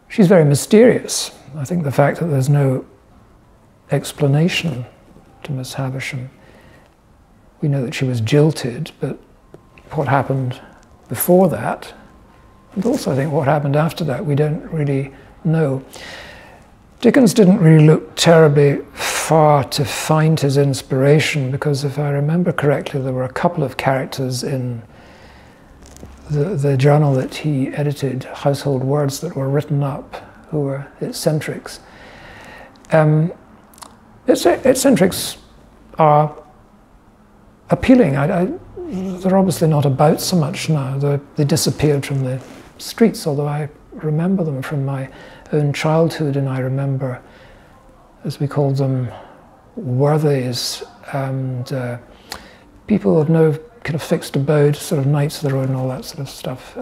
she's very mysterious. I think the fact that there's no explanation to Miss Havisham. We know that she was jilted, but what happened before that, and also I think what happened after that, we don't really know. Dickens didn't really look terribly far to find his inspiration, because if I remember correctly, there were a couple of characters in the journal that he edited, Household Words, that were written up, who were eccentrics. Eccentrics are appealing. They're obviously not about so much now. They disappeared from the streets, although I remember them from my own childhood, and I remember, as we called them, worthies, and people with no kind of fixed abode, sort of knights of their own and all that sort of stuff.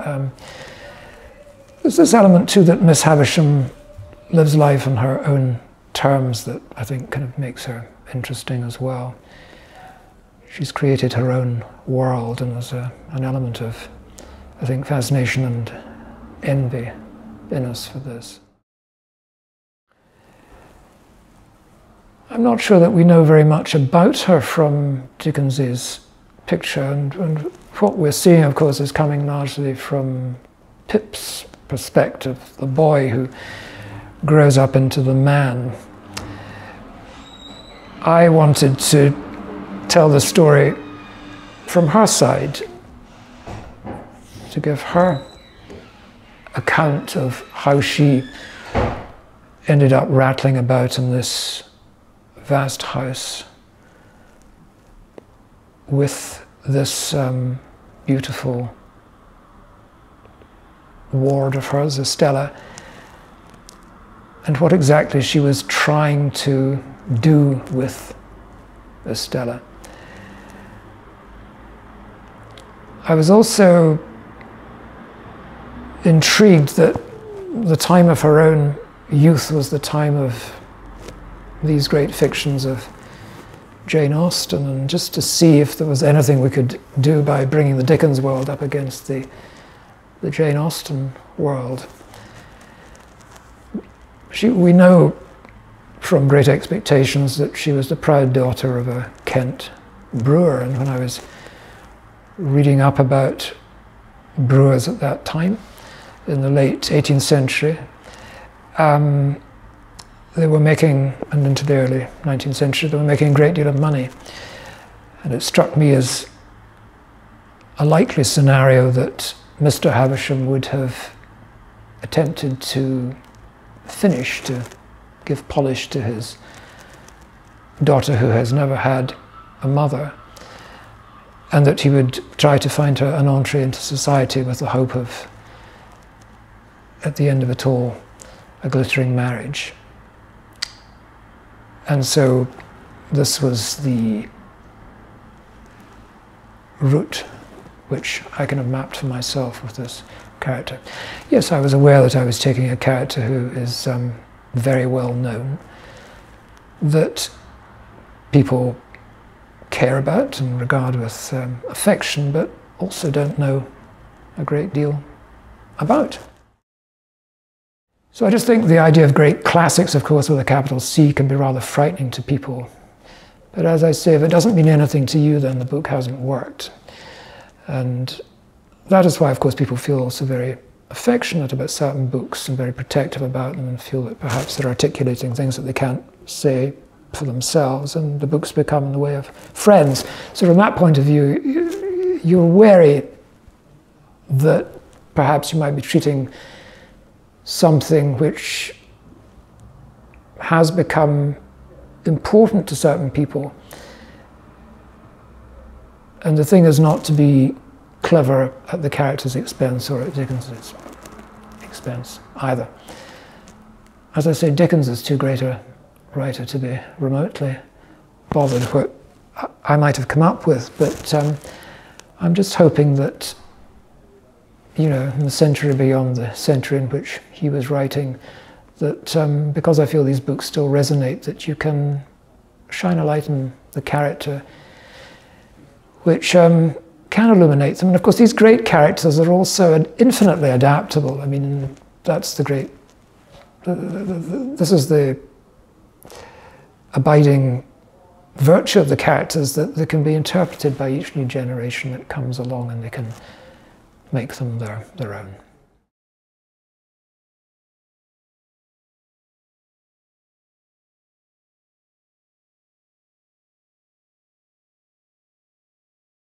There's this element too that Miss Havisham lives life on her own terms that I think kind of makes her interesting as well. She's created her own world, and there's an element of, I think, fascination and envy in us for this. I'm not sure that we know very much about her from Dickens's picture, and what we're seeing, of course, is coming largely from Pip's perspective, the boy who grows up into the man. I wanted to tell the story from her side, to give her account of how she ended up rattling about in this vast house with this beautiful ward of hers, Estella, and what exactly she was trying to do with Estella. I was also intrigued that the time of her own youth was the time of these great fictions of Jane Austen, and just to see if there was anything we could do by bringing the Dickens world up against the Jane Austen world. We know from Great Expectations that she was the proud daughter of a Kent brewer, and when I was reading up about brewers at that time, in the late 18th century, they were making, and into the early 19th century, they were making a great deal of money. And it struck me as a likely scenario that Mr. Havisham would have attempted to finish, to give polish to his daughter who has never had a mother, and that he would try to find her an entree into society with the hope of, at the end of it all, a glittering marriage. And so this was the route which I kind of mapped for myself with this character. Yes, I was aware that I was taking a character who is very well known, that people care about and regard with affection, but also don't know a great deal about. So I just think the idea of great classics, of course, with a capital C, can be rather frightening to people. But as I say, if it doesn't mean anything to you, then the book hasn't worked. And that is why, of course, people feel also very affectionate about certain books and very protective about them, and feel that perhaps they're articulating things that they can't say for themselves, and the books become in the way of friends. So from that point of view, you're wary that perhaps you might be treating something which has become important to certain people. And the thing is not to be clever at the character's expense or at Dickens's expense either. As I say, Dickens is too great a writer to be remotely bothered what I might have come up with, but I'm just hoping that, you know, in the century beyond the century in which he was writing, that because I feel these books still resonate, that you can shine a light on the character which can illuminate them. And of course these great characters are also infinitely adaptable. I mean, that's the great this is the abiding virtue of the characters, that they can be interpreted by each new generation that comes along, and they can make them their own.